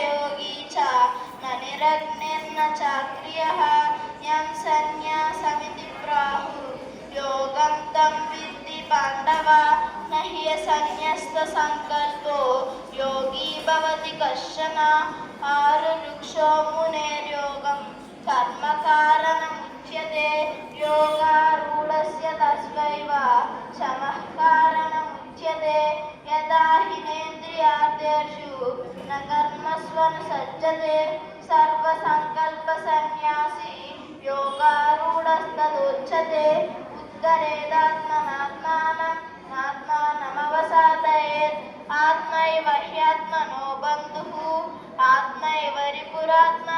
योगी च न निरग्निर्न चाक्रियः यं सन्न्यासमिति प्राहुः योगं तं विद्धि पाण्डव न ह्यसन्न्यस्तसङ्कल्पो योगी भवति कश्चन आरुरुक्षो मुनेर्योगं कर्मकारणमुच्यते योगारूढस्य तस्वैव शमः कारणमुच्यते यदा हिनेन्द्रियार्थेषु न कर्मस्वनुसज्जते सर्वसङ्कल्पसन्न्यासी योगारूढस्तदुच्यते उद्धरेदात्मनात्मानमवसादयेत् आत्मैव ह्यात्मनो बन्धुः आत्मैव रिपुरात्मनः